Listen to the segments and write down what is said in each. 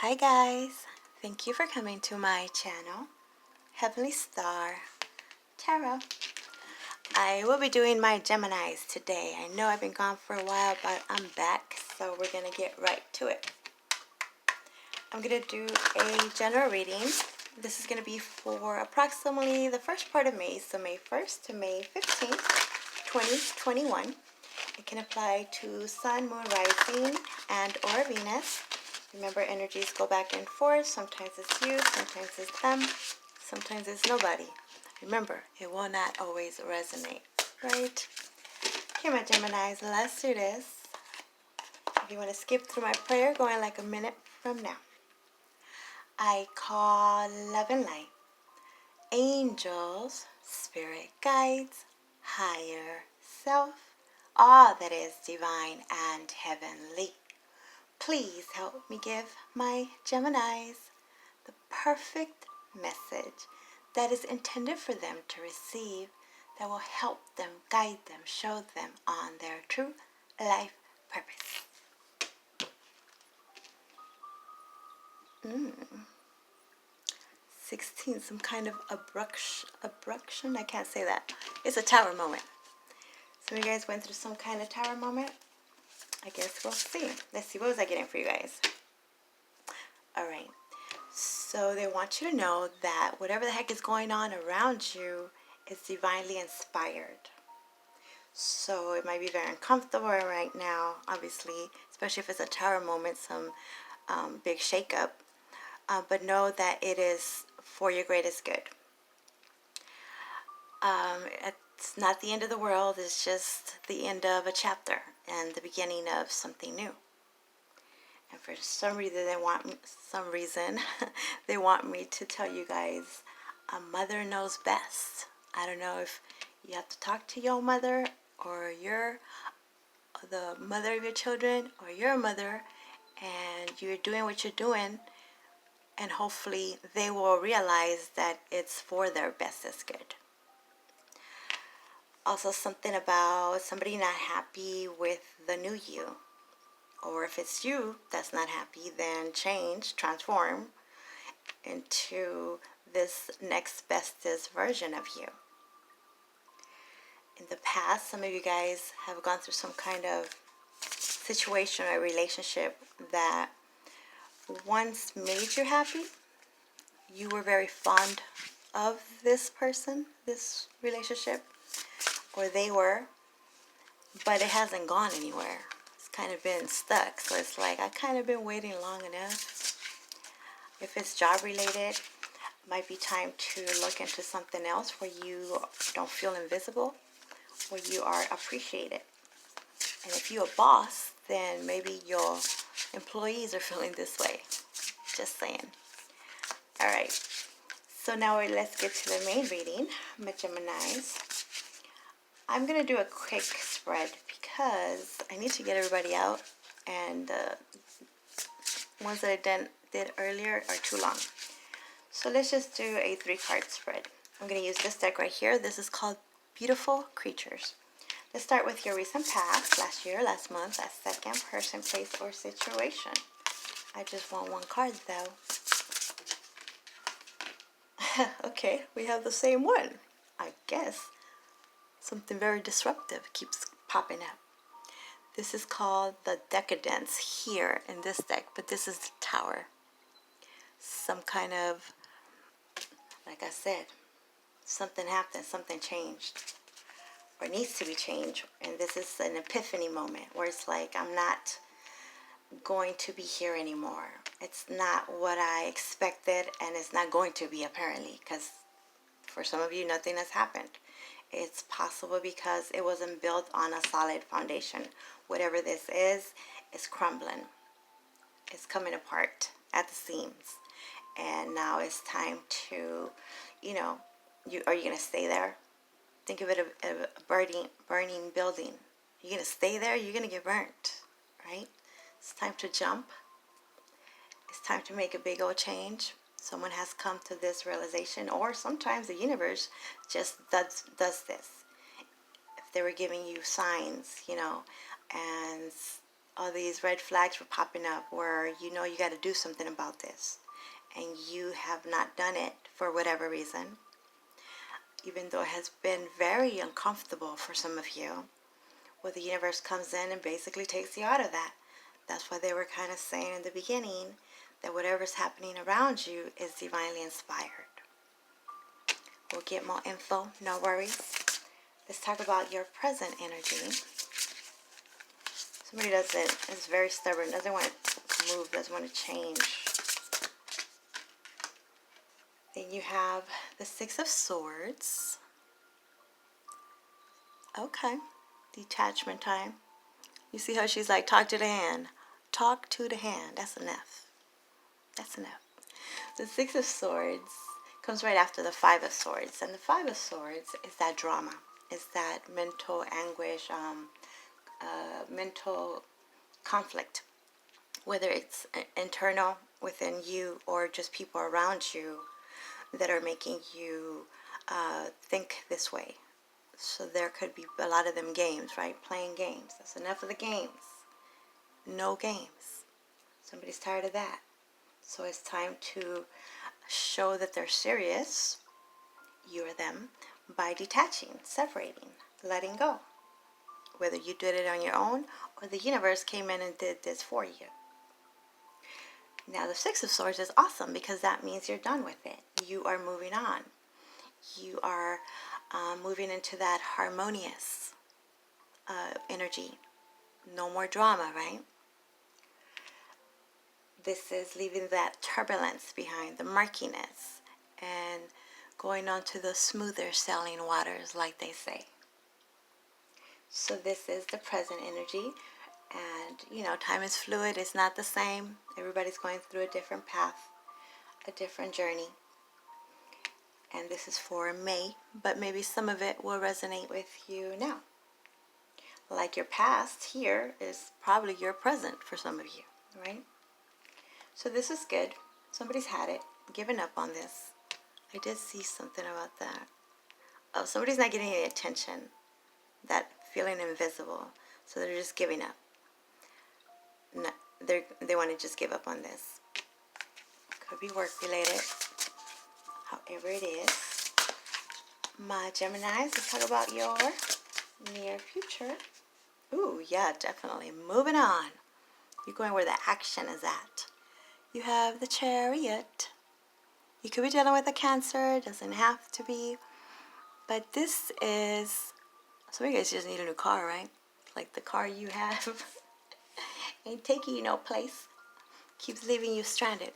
Hi guys, thank you for coming to my channel, Heavenly Star Tarot. I will be doing my Geminis today. I know I've been gone for a while, but I'm back, so we're going to get right to it. I'm going to do a general reading. This is going to be for approximately the first part of May, so May 1st to May 15th, 2021. It can apply to Sun, Moon, Rising, and or Venus. Remember, energies go back and forth. Sometimes it's you, sometimes it's them, sometimes it's nobody. Remember, it will not always resonate, right? Here, my Geminis, let's do this. If you want to skip through my prayer, going like a minute from now. I call love and light, angels, spirit guides, higher self, all that is divine and heavenly. Please help me give my Geminis the perfect message that is intended for them to receive, that will help them, guide them, show them on their true life purpose. 16, some kind of abruption, I can't say that. It's a tower moment. Some of you guys went through some kind of tower moment. I guess we'll see. Let's see, what was I getting for you guys? Alright, so they want you to know that whatever the heck is going on around you is divinely inspired. So it might be very uncomfortable right now, obviously, especially if it's a tower moment, some big shakeup. But know that it is for your greatest good. It's not the end of the world, it's just the end of a chapter and the beginning of something new. And for some reason, they want me to tell you guys, a mother knows best. I don't know if you have to talk to your mother, or you're the mother of your children, or you're a mother, and you're doing what you're doing, and hopefully they will realize that it's for their bestest good. Also, something about somebody not happy with the new you. Or if it's you that's not happy, then change, transform into this next bestest version of you. In the past, some of you guys have gone through some kind of situation or relationship that once made you happy. You were very fond of this person, this relationship, or they were, but it hasn't gone anywhere. Kind of been stuck, so it's like I kind of been waiting long enough. If it's job related, it might be time to look into something else where you don't feel invisible, where you are appreciated. And if you're a boss, then maybe your employees are feeling this way. Just saying. Alright, so now let's get to the main reading, my Geminis. I'm going to do a quick spread because I need to get everybody out, and the ones that I did earlier are too long. So let's just do a 3-card spread. I'm going to use this deck right here. This is called Beautiful Creatures. Let's start with your recent past, last year, last month, a second person, place, or situation. I just want one card though. Okay, we have the same one, I guess. Something very disruptive keeps popping up. This is called the Decadence here in this deck, but this is the Tower. Some kind of, like I said, something happened, something changed, or needs to be changed. And this is an epiphany moment where it's like, I'm not going to be here anymore. It's not what I expected, and it's not going to be, apparently, because for some of you, nothing has happened. It's possible because it wasn't built on a solid foundation. Whatever this is crumbling. It's coming apart at the seams. And now it's time to, are you going to stay there? Think of it as a burning building. You're going to stay there, you're going to get burnt, right? It's time to jump. It's time to make a big old change. Someone has come to this realization, or sometimes the universe just does this. If they were giving you signs, and all these red flags were popping up where you know you got to do something about this, and you have not done it for whatever reason, even though it has been very uncomfortable for some of you. Well, the universe comes in and basically takes you out of that. That's why they were kind of saying in the beginning that whatever's happening around you is divinely inspired. We'll get more info, no worries. Let's talk about your present energy. Somebody is very stubborn, doesn't want to move, doesn't want to change. Then you have the Six of Swords. Okay, detachment time. You see how she's like, talk to the hand. Talk to the hand. That's enough. That's enough. The Six of Swords comes right after the Five of Swords. And the Five of Swords is that drama. Is that mental anguish, mental conflict. Whether it's internal within you or just people around you that are making you think this way. So there could be a lot of them games, right? Playing games. That's enough of the games. No games. Somebody's tired of that. So it's time to show that they're serious, you or them, by detaching, separating, letting go. Whether you did it on your own or the universe came in and did this for you. Now the Six of Swords is awesome because that means you're done with it. You are moving on. You are moving into that harmonious energy. No more drama, right? This is leaving that turbulence behind, the murkiness, and going on to the smoother sailing waters, like they say. So this is the present energy. And, you know, time is fluid. It's not the same. Everybody's going through a different path, a different journey. And this is for May, but maybe some of it will resonate with you now. Like your past here is probably your present for some of you, right? So this is good. Somebody's had it, given up on this. I did see something about that. Oh, somebody's not getting any attention. That feeling invisible. So they're just giving up. No, they want to just give up on this. Could be work related. However it is. My Geminis, let's talk about your near future. Ooh, yeah, definitely. Moving on. You're going where the action is at. You have the Chariot. You could be dealing with a Cancer. It doesn't have to be. But this is... Some of you guys just need a new car, right? Like the car you have ain't taking you no place. Keeps leaving you stranded.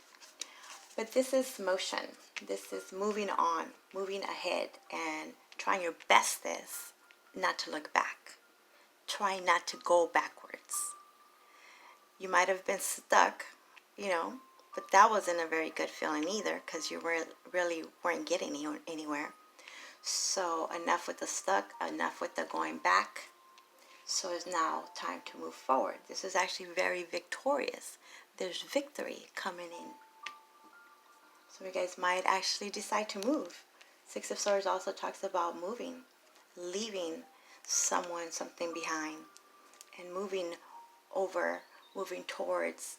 But this is motion. This is moving on, moving ahead, and trying your bestest not to look back. Trying not to go backwards. You might have been stuck, you know, but that wasn't a very good feeling either because you really weren't getting anywhere. So enough with the stuck, enough with the going back. So it's now time to move forward. This is actually very victorious. There's victory coming in. So you guys might actually decide to move. Six of Swords also talks about moving, leaving someone, something behind, and moving over, moving towards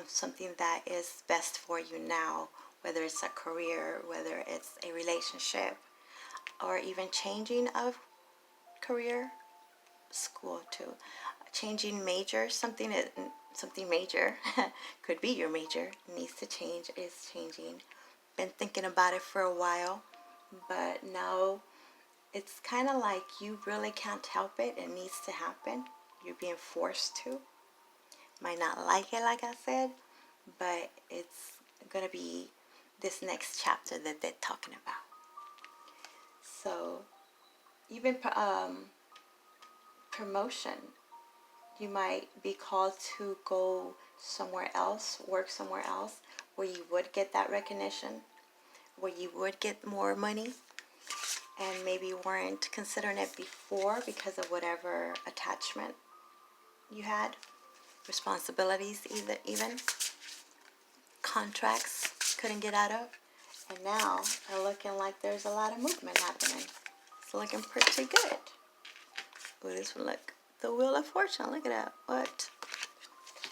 something that is best for you now, whether it's a career, whether it's a relationship, or even changing of career, school too. Changing major, something major, could be your major, needs to change, is changing. Been thinking about it for a while, but now it's kind of like you really can't help it. It needs to happen. You're being forced to. Might not like it, like I said, but it's going to be this next chapter that they're talking about. So, even promotion. You might be called to go somewhere else, work somewhere else, where you would get that recognition, where you would get more money, and maybe weren't considering it before because of whatever attachment you had, responsibilities, even contracts couldn't get out of, and now are looking like there's a lot of movement happening. It's looking pretty good. Ooh, this one, look. The Wheel of Fortune, look at that. What?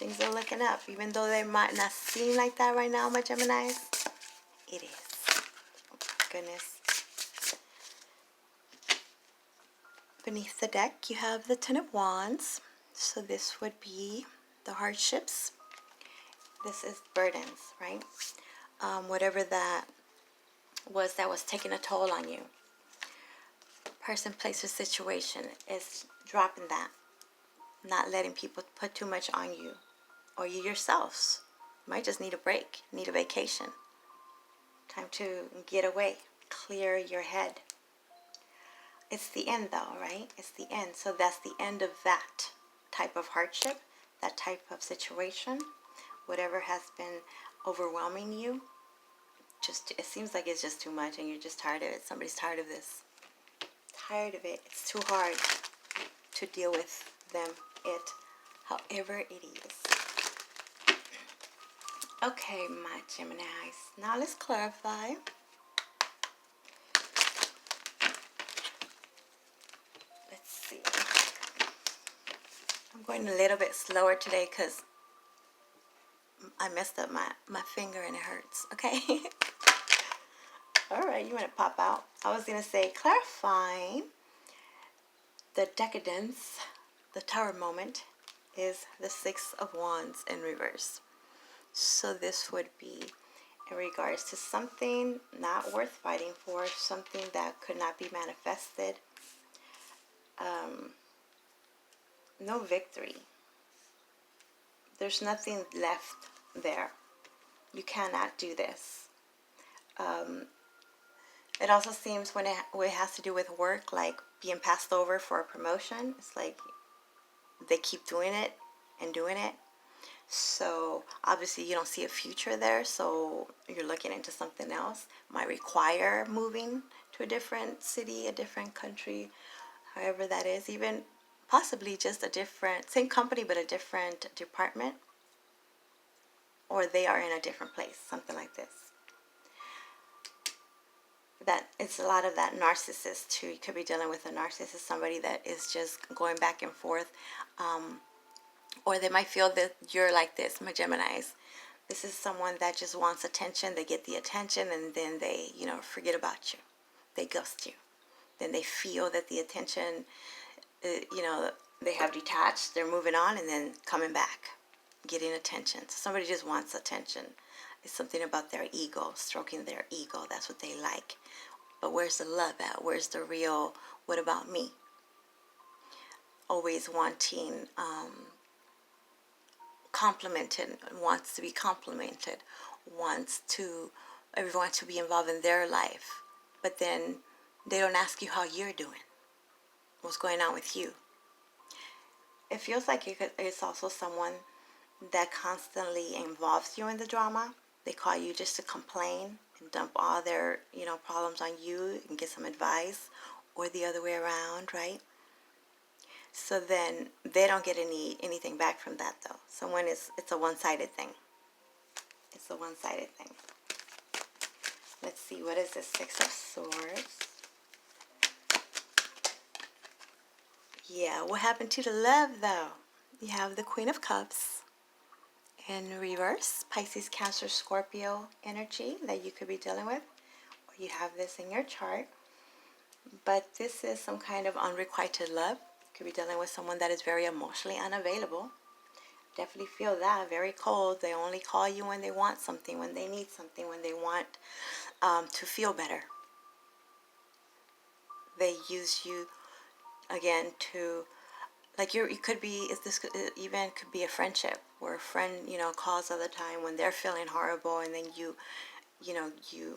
Things are looking up, even though they might not seem like that right now, my Geminis. It is. Oh, goodness. Beneath the deck, you have the Ten of Wands. So this would be the hardships. This is burdens, right? Whatever that was taking a toll on you. Person, place, or situation is dropping that. Not letting people put too much on you. Or you yourselves. Might just need a break, need a vacation. Time to get away, clear your head. It's the end though, right? It's the end. So that's the end of that type of hardship, that type of situation. Whatever has been overwhelming you, it seems like it's just too much and you're just tired of it. Somebody's tired of this. Tired of it. It's too hard to deal with them, however it is. Okay, my Geminis. Now let's clarify. Let's see. I'm going a little bit slower today because I messed up my finger and it hurts. Okay. All right, you want to pop out. I was going to say clarifying the decadence, the tower moment is the Six of Wands in reverse. So this would be in regards to something not worth fighting for, something that could not be manifested. No victory. There's nothing left there. You cannot do this. It also seems when it has to do with work, like being passed over for a promotion, it's like they keep doing it and doing it. So obviously you don't see a future there, so you're looking into something else. Might require moving to a different city, a different country, however that is. Even possibly just a different, same company but a different department. Or they are in a different place, something like this. That it's a lot of that narcissist too. You could be dealing with a narcissist, somebody that is just going back and forth. Or they might feel that you're like this, my Geminis. This is someone that just wants attention. They get the attention and then they, forget about you. They ghost you. Then they feel that the attention, they have detached. They're moving on and then coming back, getting attention. So somebody just wants attention. It's something about their ego, stroking their ego. That's what they like. But where's the love at? Where's the real, what about me? Always wanting complimented, wants to be complimented, wants to everyone to be involved in their life, but then they don't ask you how you're doing, what's going on with you. It feels like it's also someone that constantly involves you in the drama. They call you just to complain and dump all their problems on you and get some advice, or the other way around, right? So then they don't get anything back from that though. It's a one-sided thing. It's a one-sided thing. Let's see, what is this? Six of Swords. Yeah, what happened to the love though? You have the Queen of Cups in reverse. Pisces, Cancer, Scorpio energy that you could be dealing with. Or you have this in your chart. But this is some kind of unrequited love. Could be dealing with someone that is very emotionally unavailable. Definitely feel that. Very cold. They only call you when they want something, when they need something, when they want to feel better. They use you again to, like it could be, even could be a friendship where a friend, calls all the time when they're feeling horrible, and then you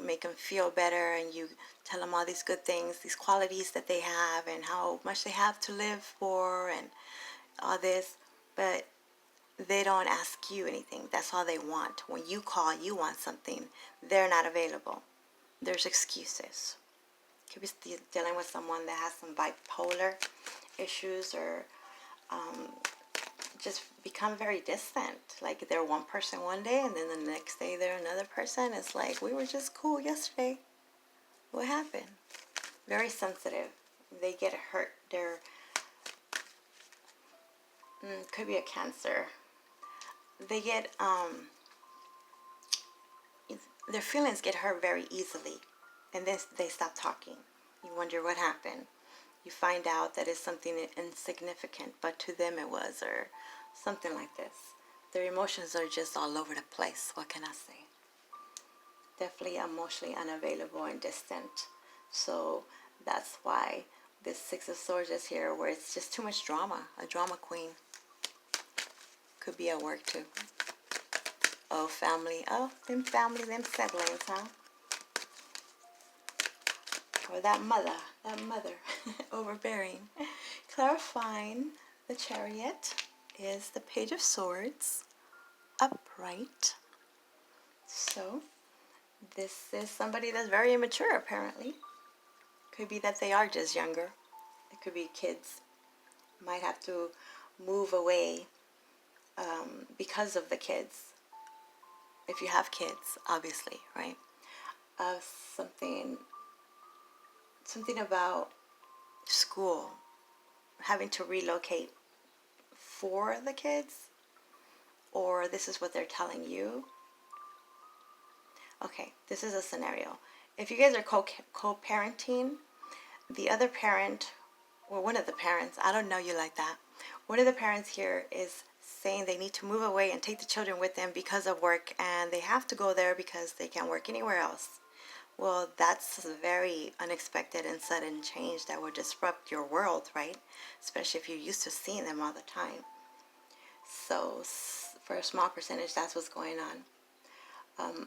make them feel better and you tell them all these good things, these qualities that they have and how much they have to live for and all this, but they don't ask you anything. That's all they want. When you call, you want something. They're not available. There's excuses. Could be dealing with someone that has some bipolar issues or just become very distant. Like they're one person one day and then the next day they're another person. It's like, we were just cool yesterday. What happened? Very sensitive. They get hurt. They're could be a Cancer. they get, their feelings get hurt very easily, and then they stop talking. You wonder what happened. You find out that it's something insignificant, but to them it was, or something like this. Their emotions are just all over the place. What can I say? Definitely emotionally unavailable and distant. So that's why this Six of Swords is here, where it's just too much drama. A drama queen. Could be at work too. Oh, family. Oh, them family, them siblings, huh? Or that mother, overbearing. Clarifying the Chariot is the Page of Swords, upright. So, this is somebody that's very immature, apparently. Could be that they are just younger. It could be kids. Might have to move away because of the kids. If you have kids, obviously, right? Something about school, having to relocate for the kids, or this is what they're telling you. Okay, this is a scenario. If you guys are co-parenting, the other parent, or one of the parents, I don't know you like that, one of the parents here is saying they need to move away and take the children with them because of work, and they have to go there because they can't work anywhere else. Well, that's a very unexpected and sudden change that would disrupt your world, right? Especially if you're used to seeing them all the time. So for a small percentage, that's what's going on.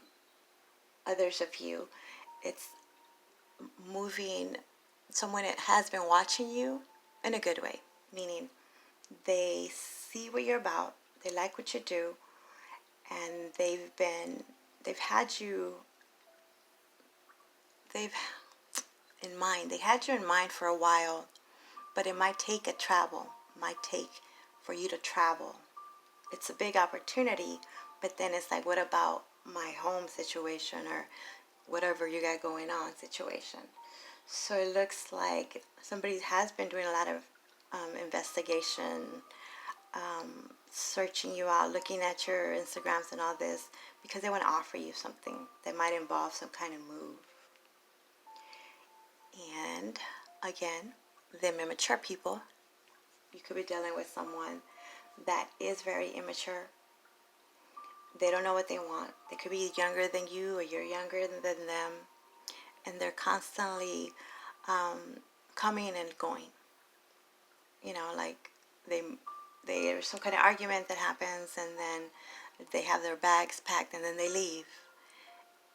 Others of you, it's moving someone that has been watching you in a good way, meaning they see what you're about, they like what you do, and they've had you in mind for a while, but it might take for you to travel. It's a big opportunity, but then it's like, what about my home situation, or whatever you got going on situation? So it looks like somebody has been doing a lot of investigation, searching you out, looking at your Instagrams and all this, because they want to offer you something that might involve some kind of move. And again, them immature people, you could be dealing with someone that is very immature. They don't know what they want. They could be younger than you, or you're younger than them, and they're constantly coming and going. You know, like there's some kind of argument that happens, and then they have their bags packed, and then they leave,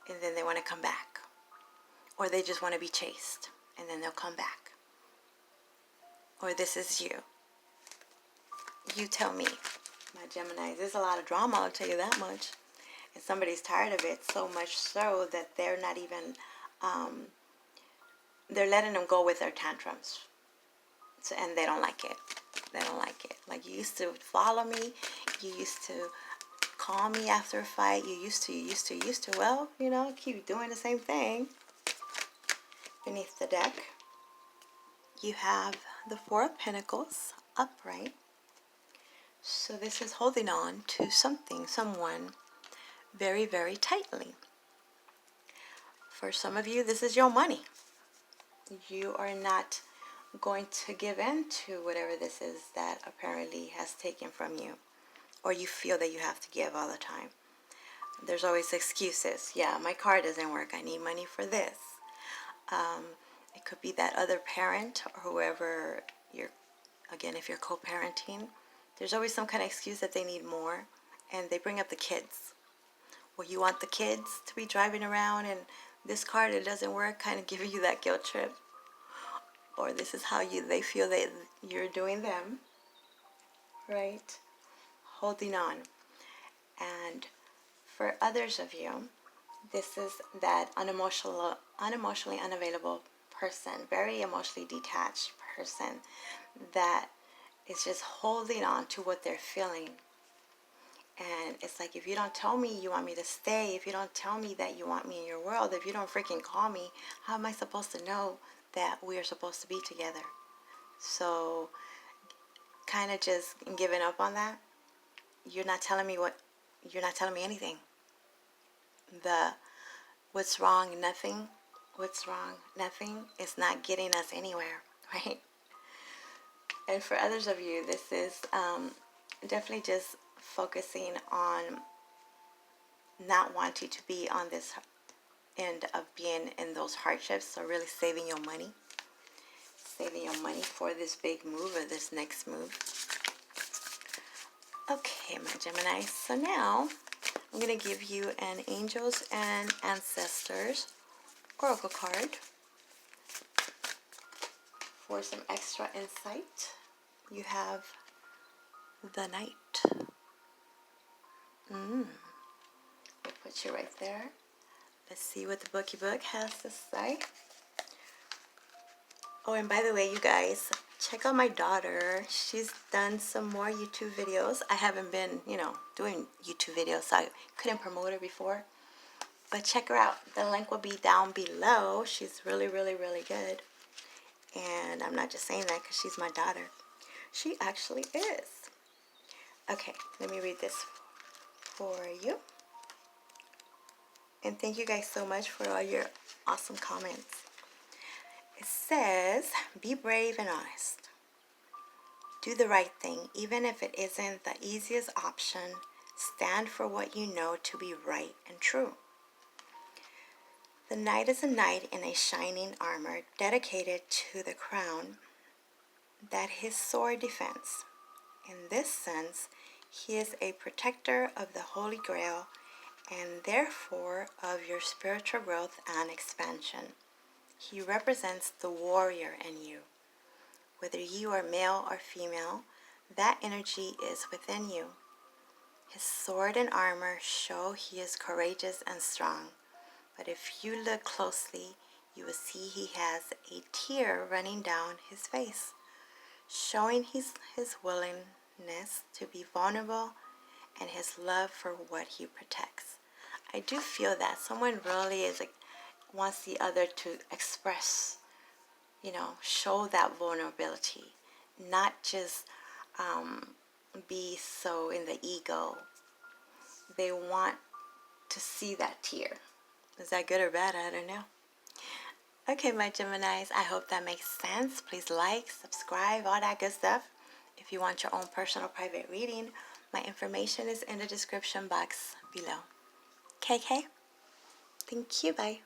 and then they want to come back, or they just want to be chased, and then they'll come back. Or this is you. You tell me, my Gemini. There's a lot of drama, I'll tell you that much. And somebody's tired of it, so much so that they're not even, they're letting them go with their tantrums. So, and they don't like it. They don't like it. Like, you used to follow me. You used to call me after a fight. You used to. Well, you know, keep doing the same thing. Beneath the deck, you have the Four of Pentacles upright. So this is holding on to something, someone, very, very tightly. For some of you, this is your money. You are not going to give in to whatever this is that apparently has taken from you, or you feel that you have to give all the time. There's always excuses. Yeah, my car doesn't work. I need money for this. It could be that other parent, or whoever again, if you're co-parenting, there's always some kind of excuse that they need more, and they bring up the kids. Well, you want the kids to be driving around, and this car that doesn't work, kind of giving you that guilt trip. Or this is how they feel that you're doing them, right? Holding on. And for others of you, this is that unemotionally unavailable person, very emotionally detached person that is just holding on to what they're feeling. And it's like, if you don't tell me you want me to stay, if you don't tell me that you want me in your world, if you don't freaking call me, how am I supposed to know that we are supposed to be together? So kind of just giving up on that. You're not telling me you're not telling me anything. The what's wrong, nothing, what's wrong, nothing is not getting us anywhere, right? And for others of you, this is definitely just focusing on not wanting to be on this end of being in those hardships. So really saving your money for this big move or this next move. Okay, my Gemini. So now I'm going to give you an Angels and Ancestors Oracle card for some extra insight. You have the Knight. We'll put you right there. Let's see what the bookie book has to say. Oh, and by the way, you guys, check out my daughter. She's done some more YouTube videos. I haven't been, doing YouTube videos, so I couldn't promote her before. But check her out. The link will be down below. She's really, really, really good. And I'm not just saying that because she's my daughter. She actually is. Okay, let me read this for you. And thank you guys so much for all your awesome comments. It says, be brave and honest. Do the right thing, even if it isn't the easiest option. Stand for what you know to be right and true. The knight is a knight in a shining armor dedicated to the crown that his sword defends. In this sense, he is a protector of the Holy Grail and therefore of your spiritual growth and expansion. He represents the warrior in you. Whether you are male or female, that energy is within you. His sword and armor show he is courageous and strong. But if you look closely, you will see he has a tear running down his face, showing his willingness to be vulnerable and his love for what he protects. I do feel that someone really wants the other to express, show that vulnerability, not just be so in the ego. They want to see that tear. Is that good or bad? I don't know. Okay, my Geminis, I hope that makes sense. Please like, subscribe, all that good stuff. If you want your own personal private reading, my information is in the description box below. KK, thank you, bye.